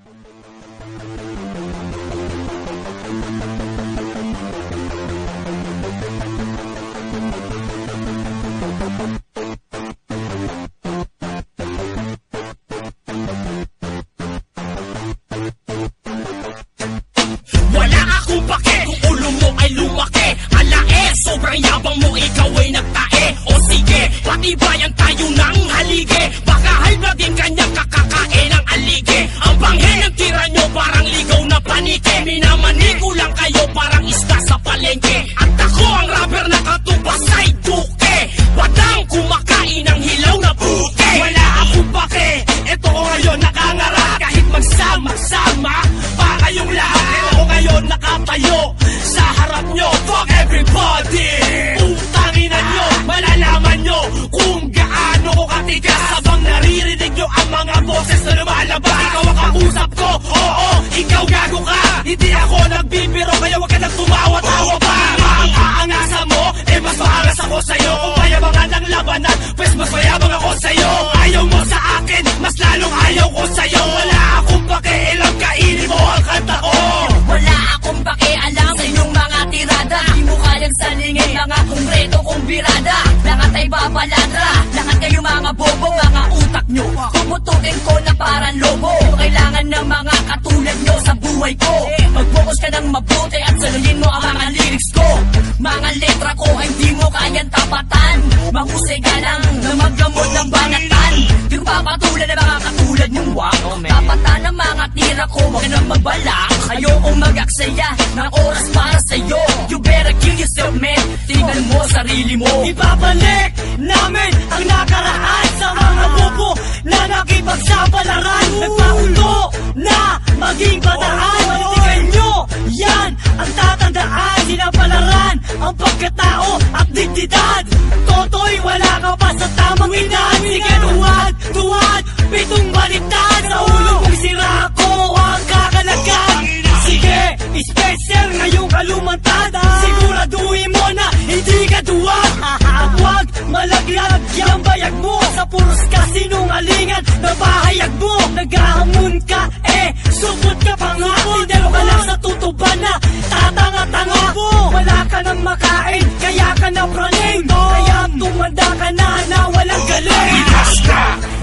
Wala akong pake kung ulo mo ay lumaki. Alae, sobrang yabang mo, ikaw ay nagtae. O sige, patibayan tayo ng halige. Baka halba din kanyang kakakain ng alige. Ang banghe ng tira nyo parang ligaw na panike. Minamanigo lang kayo parang isda sa palengke. At ako ang rapper na katupas ay duke. Badang kumakain ng hilaw na puke. Wala akong pake, eto ko ngayon nakangara. Kahit magsama-sama pa kayong lahat, eto ko ngayon nakatayo sa harap nyo. Fuck everybody, utangin nyo, malalaman nyo kung gaano ko katigas. Habang naririnig nyo ang mga boses na lumalabas, ikaw ang kausap ko, oo, ikaw gago ka. Hindi ako nagbibiro, kaya wag ka nang tumawa-tawa pa. Ang aangasa mo, eh mas maangas ako sa'yo. Kung mayabangan ng labanan, pues mas mayabang ako sa'yo. Ayaw mo sa akin, mas lalong ayaw ko sa'yo. Wala akong pakialam, kainin mo ang kanta ko. Wala akong pakialam sa inyong mga tirada. Di mo kayang salingin mga konkreto kong birada. Lahat ay babaladra, lahat kayo mga bobo. Mga utak nyo, puputukin ko na parang lobo. Kailangan ng mga katulad nyo sa buhay ko. Mag-focus ka ng mabuti at saluhin mo ang mga lyrics ko. Mga letra ko ay di mo kayang tapatan. Mahusay ka lang na maggamot ng banatan. Di ko papatulan na mga katulad nyong wak. Tapatan ang mga tira ko, huwag ka nang magbala. Ayokong mag-aksaya ng oras para sa'yo. You better kill yourself, man. Tingnan mo sarili mo. Ibabalik namin ang nakaraan sa mga bobo na nakipagsapalaran. Nagpaulo na maging bataan. Manindigan nyo, yan ang tatandaan. Sinapalaran ang pagkatao at dignidad. Toto'y wala ka pa sa tamang edad. Sige, tuwad, pitong baliktad. Sa ulo kong sira ko ang kakalagan. Sige, special ngayong kalumantad. Siguraduhin mo na hindi ka duwag. At huwag malaglag yung bayag mo sa puros kasinungalingan na bahayag mo. Naghahamon ka, sukot ka pa nga. Tindero ka lang sa tutuban na tatanga-tanga. Wala ka nang makain, kaya ka na praning. Kaya tumanda ka na walang galing. Ikas ka,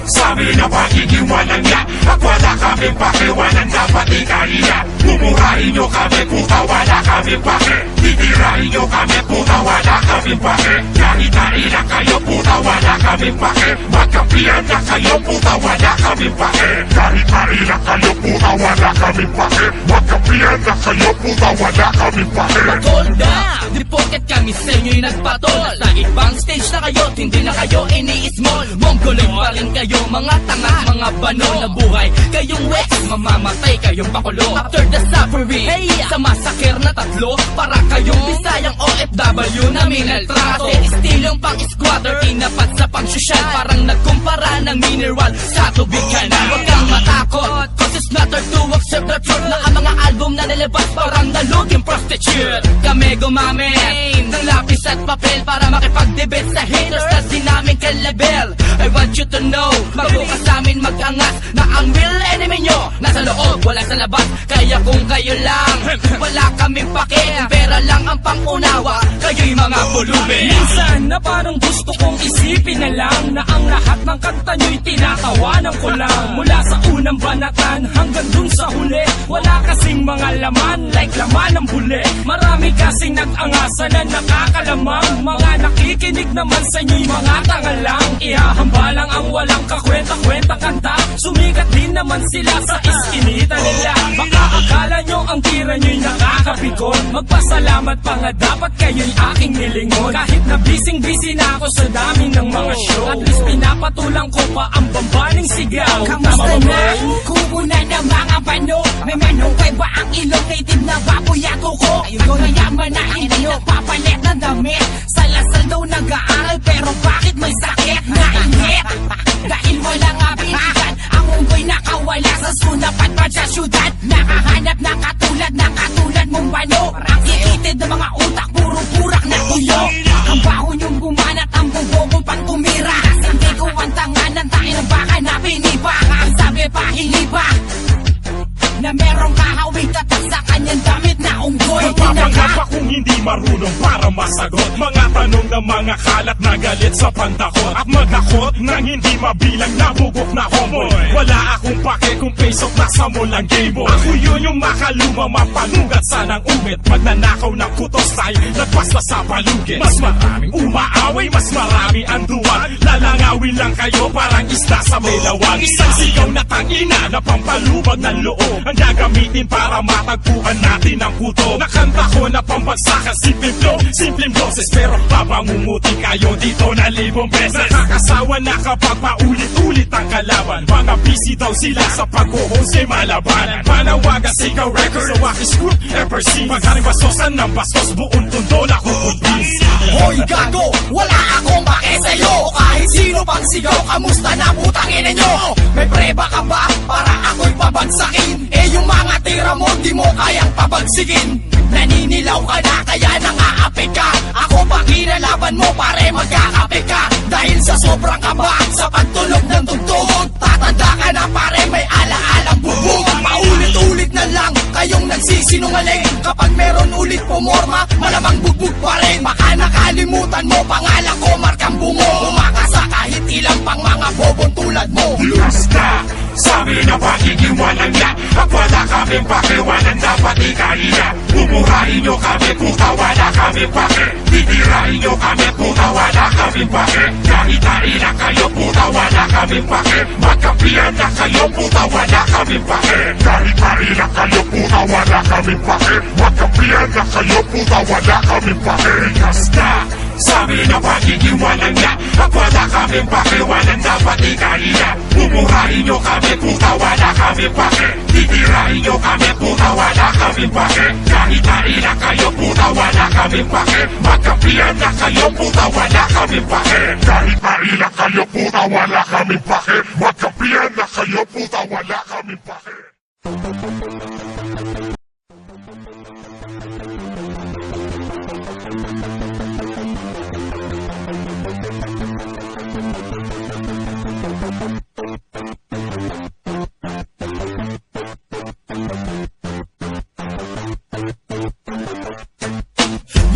sabi na pakikiwanan niya. At wala kaming pakiwanan, dapat ikariya. Mumurahin nyo kami, puta, wala kaming pake. Titirahin nyo kami, puta, wala kaming pake. Kahit na kayo, puta, wala kaming pake. Magkapihan na kayo, puta, wala kaming pake. Kahit na kayo, puta, wala kaming pake. Magkapihan na kayo, puta, wala kaming pake. Patol na, di porket kami sa inyo'y nagpatol. Sa ibang stage na kayo, hindi na kayo ini-small. Mongoloid pa rin kayo, mga tanga, mga bano na buhay. Kayong Wex, mamamatay kayong pakulo. After the suffering, sa massacre na tatlo, para kayong Bisayang OFW na minaltrato. Estilong pang-squatter, inapat sa pang-sosyal. Parang nagkumpara ng mineral sa tubig ka na. Huwag kang matakot, cause it's matter to accept the truth. Na ang mga album na nalabas parang naluging prostitute. Kami gumamit ng lapis at papel para makipag-debate sa haters na di namin ka-level. I want you to know, bago ka sa amin mag-angas, na ang real enemy nyo nasa loob, wala sa labas. Kaya kung kayo lang, wala kaming pake. Pera lang ang pangunawa, kayo'y mga pulubi. Minsan na parang gusto kong isipin na lang na ang lahat ng kanta nyo'y tinatawanan ko lang. Mula sa unang banatan hanggang dun sa huli, wala kasing mga laman like laman ng buli. Marami kasing nag-angasa na nakakalamang. Mga nakikinig naman sa inyo'y mga tanga lang. Ihahamba lang ang walang kakwenta-kwenta kanta. Sumikat din naman sila sa iskinita nila. Baka akala nyo ang tira nyo'y nakakapikon. Magpasalamat pa nga dapat kayo'y aking nilingon. Kahit na busy na ako sa dami ng mga show, at least pinapatulang ko pa ang bambaning sigaw. Kamusta na? Kukunan ng mga bano. May manukay ba ang ilong native na baboy ako ko? Mayaman na hindi nagpapalit ng damit. Sa Lasal daw nag-aaral pero bakit may sakit na init? Dahil walang abilidad, ang unggoy nakawala sa sunapan pa sa syudad. Nakahanap ng katulad mong bano. Ang ikitid ng mga utak, puro burak na tuyo. Ang baho niyong gumanat, ang bubong pang tumira. Hindi ko ang tanganan, tayo ng baka na pinipa. Ang sabi pa, hilipa. Sabay tatak sa kanyang damit na unggoy. Magpapanggap akong hindi marunong para masagot mga tanong ng mga kalat na galit sa pandakot. At magakot nang hindi mabilang nabugok na homeboy. Wala akong pake kung pesok nasa mo lang game boy. Ako yun yung makalumang mapanugat sanang umit. Magnanakaw ng putos tayo nagpasta sa palugit. Mas maraming umaaway, mas marami ang duwag. Lalangawin lang kayo parang isda sa may lawag. Isang sigaw na tangina na pampalubag ng loob ang gagamitin para matagpuan natin ang kuto. Nakanta ko na pambagsakan, simpleng flow, simpleng boses. Pero papangumuti kayo dito na 1,000 beses. Nakakasawa na kapag paulit-ulit ang kalaban. Mga busy daw sila sa pag-uhose malabanan. Panawagan sigaw record sa Wakis Group ever since. Pagharing bastosan ng bastos buong tundo na kukumbis. Hoy gago, wala akong pake sa'yo. Kahit sino pang sigaw, kamusta na putang ina nyo? May preba ka ba para ako'y pabagsakin? Eh yung mga tira mo di mo kayang pabagsigin. Naninilaw ka na kaya nangaapit ka. Ako pa kinalaban mo pare magkakape ka. Dahil sa sobrang kaba sa pagtulog ng tugtog. Tatanda ka na pare may ala-alang bubog. Paulit-ulit na lang kayong nagsisinungaling. Kapag meron ulit pumorma, malamang bugbog pa rin. Baka nakalimutan mo pangalan ko Markang Bungo. Umakasa kahit ilang pang mga bobong tulad mo. Last na, sabi na pagiging walang ya. At wala kaming pake, walang dapat ikahiya. Bumurahin nyo kami, puta, wala kaming pake. Titirahin nyo kami, puta, wala kaming pake. Kahit na kayo, puta, wala kaming pake. Magkapihan na kayo, puta, wala kaming pake. Kahit na kayo, puta, wala kaming pake. Magkapihan na kayo, puta, wala kaming pake. Last na, sabi na pagiging walang ya. At wala kaming pake, walang dapat ikahiya. Bumurahin nyo kami, puta, wala kaming pake. Titirahin nyo kami, puta, wala kaming pake. Kahit na kayo, puta, wala kaming pake. Magkapihan na kayo, puta, wala kaming pake. Kahit na kayo, puta, wala kaming pake. Magkapihan na kayo, puta, wala kaming pake.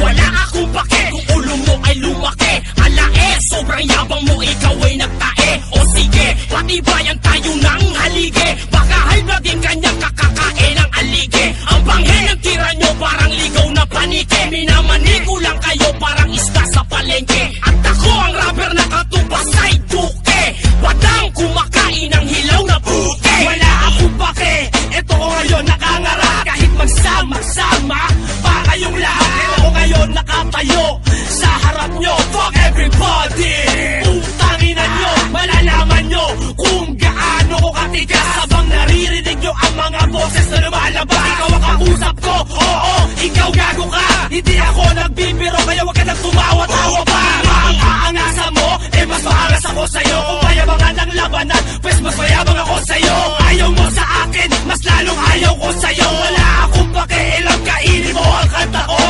Wala akong pake kung ulo mo ay lumaki. Ala sobrang yabang mo, ikaw ay nagtae. O sige, patibayan tayo ng halige. Baka high blood din kanyang kakakain ng alige. Ang banghe ng tira nyo parang ligaw na panike. Minamanigo lang kayo parang isda sa palengke. At ako ang rapper na katupas ay duke. Wadang kumakain ng hilaw na puke. Wala akong pake, eto ko ngayon nakangara. Kahit magsama-sama pa kayong lahat. Ako ngayon nakatayo sa harap nyo. Fuck everybody, utangin nyo. Malalaman nyo kung gaano ko katigas. Habang naririnig nyo ang mga boses na lumalabas. Ikaw ang kausap ko, oo, ikaw gago ka. Hindi ako nagbibiro, kaya wag ka nang tumawa-tawa pa. Ang aangasa mo, eh mas maangas ako sa'yo. Kung mayabangan ng labanan, pues mas mayabang ako sa'yo. Ayaw mo sa akin, mas lalong ayaw ko sa'yo. Wala akong pakialam, kainin mo ang kanta ko.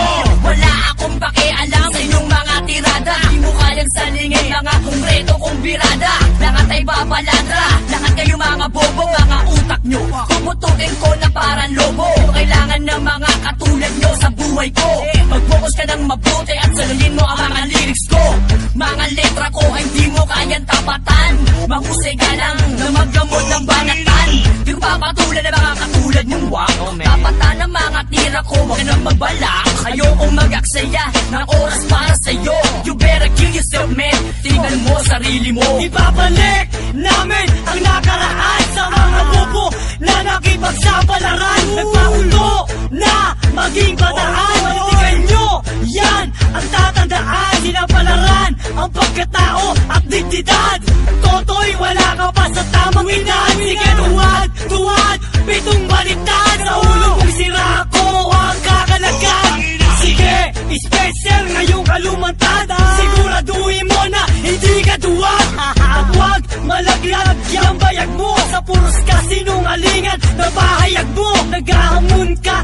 Wala akong pakialam sa inyong mga tirada. Di mo kayang salingin mga konkreto kong birada. Lahat ay babaladra, lahat kayo mga bobo. Mga utak nyo, puputukin ko na parang lobo. Kailangan ng mga katulad nyo sa buhay ko. Mag-focus ka ng mabuti at saluhin mo ang mga lyrics ko. Mga letra ko ay di mo kayang tapatan. Mahusay ka lang na maggamot ng banatan. Di ko papatulan ng mga katulad nyong wak. Tapatan ng mga tira ko, wag ka nang magbalak. Ayokong mag-aksaya ng oras para sa'yo. You better kill yourself, man. Tingnan mo sarili mo. Ibabalik namin ang nakaraan sa mga bobo na nakipagsapalaran. Nagpaulo na maging bataan. Manindigan nyo, yan ang tatandaan. Sinapalaran ang pagkatao at dignidad. Toto'y wala ka pa sa tamang inaan. Sige, tuwad, pitong baliktad. Sa ulo mong sira ko ang kakalagan. Sige, special ngayong kalumantad. Siguraduhin mo na hindi ka duwag. At huwag malaglag yung bayag mo sa puros kasinungalingan na bahayag mo. Naghahamon ka,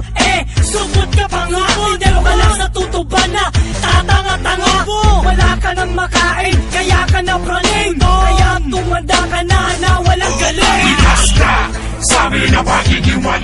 supot ka pa nga. Dinero ka lang sa tutuban na tatanga-tanga. Wala ka nang makain, kaya ka na praning. Kaya tumanda ka na walang galing. Last na, sabi na pagiging walang